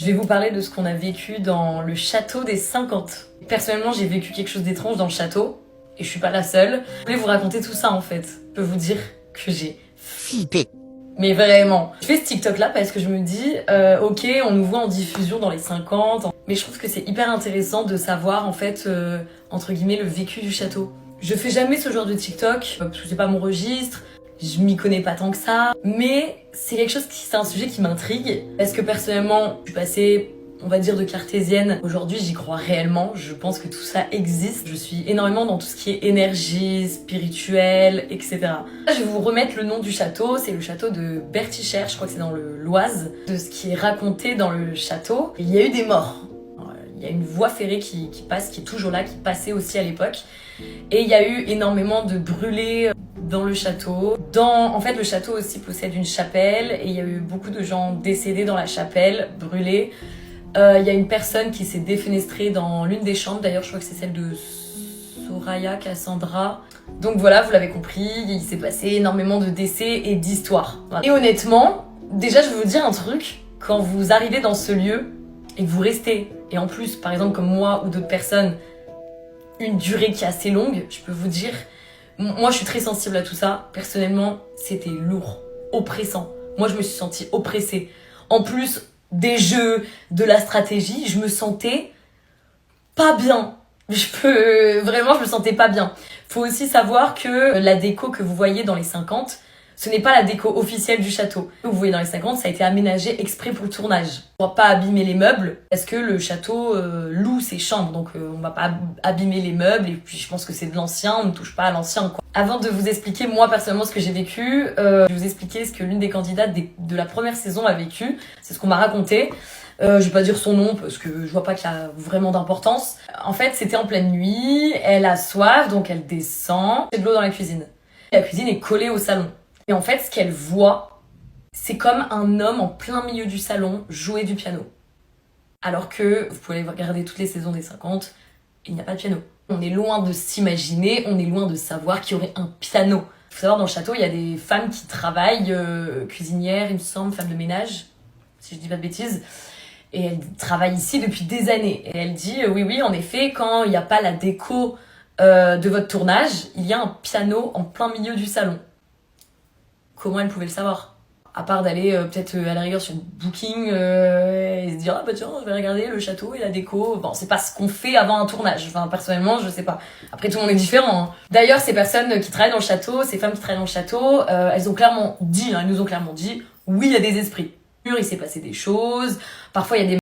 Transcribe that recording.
Je vais vous parler de ce qu'on a vécu dans le château des 50. Personnellement, j'ai vécu quelque chose d'étrange dans le château, et je suis pas la seule. Je voulais vous raconter tout ça en fait. Je peux vous dire que j'ai flippé. Mais vraiment. Je fais ce TikTok là parce que je me dis, ok, on nous voit en diffusion dans les 50, mais je trouve que c'est hyper intéressant de savoir en fait, entre guillemets, le vécu du château. Je fais jamais ce genre de TikTok, parce que c'est pas mon registre, je m'y connais pas tant que ça, mais c'est un sujet qui m'intrigue, parce que personnellement, je suis passée, on va dire, de cartésienne. Aujourd'hui, j'y crois réellement, je pense que tout ça existe. Je suis énormément dans tout ce qui est énergie, spirituel, etc. Là, je vais vous remettre le nom du château, c'est le château de Bertichères, je crois que c'est dans l'Oise. De ce qui est raconté dans le château, il y a eu des morts. Il y a une voie ferrée qui passe, qui est toujours là, qui passait aussi à l'époque. Et il y a eu énormément de brûlés dans le château. En fait, le château aussi possède une chapelle et il y a eu beaucoup de gens décédés dans la chapelle, brûlés. Il y a une personne qui s'est défenestrée dans l'une des chambres. D'ailleurs, je crois que c'est celle de Soraya Cassandra. Donc voilà, vous l'avez compris, il s'est passé énormément de décès et d'histoires. Voilà. Et honnêtement, déjà, je vais vous dire un truc. Quand vous arrivez dans ce lieu et que vous restez, et en plus, par exemple, comme moi ou d'autres personnes, une durée qui est assez longue, je peux vous dire, moi je suis très sensible à tout ça. Personnellement, c'était lourd, oppressant. Moi je me suis sentie oppressée. En plus des jeux, de la stratégie, je me sentais pas bien. Vraiment, je me sentais pas bien. Faut aussi savoir que la déco que vous voyez dans les 50, ce n'est pas la déco officielle du château. Vous voyez dans les 50, ça a été aménagé exprès pour le tournage. On va pas abîmer les meubles, parce que le château loue ses chambres, donc on va pas abîmer les meubles, et puis je pense que c'est de l'ancien, on ne touche pas à l'ancien, quoi. Avant de vous expliquer moi personnellement ce que j'ai vécu, je vais vous expliquer ce que l'une des candidates de la première saison a vécu, c'est ce qu'on m'a raconté. Je vais pas dire son nom parce que je vois pas qu'il y a vraiment d'importance. En fait, c'était en pleine nuit, elle a soif, donc elle descend, il y a de l'eau dans la cuisine. La cuisine est collée au salon. Et en fait, ce qu'elle voit, c'est comme un homme en plein milieu du salon jouer du piano. Alors que, vous pouvez regarder toutes les saisons des 50, il n'y a pas de piano. On est loin de s'imaginer, on est loin de savoir qu'il y aurait un piano. Il faut savoir, dans le château, il y a des femmes qui travaillent, cuisinières, il me semble, femmes de ménage, si je dis pas de bêtises. Et elle travaille ici depuis des années. Et elle dit, oui, en effet, quand il n'y a pas la déco de votre tournage, il y a un piano en plein milieu du salon. Comment elle pouvait le savoir? À part d'aller peut-être à la rigueur sur Booking et se dire, ah bah tiens, je vais regarder le château et la déco. Bon, c'est pas ce qu'on fait avant un tournage. Enfin, personnellement, je sais pas. Après, tout le monde est différent, hein. D'ailleurs, ces personnes qui travaillent dans le château, ces femmes qui travaillent dans le château, elles ont clairement dit, elles nous ont clairement dit, oui, il y a des esprits. Il s'est passé des choses. Parfois, il y a des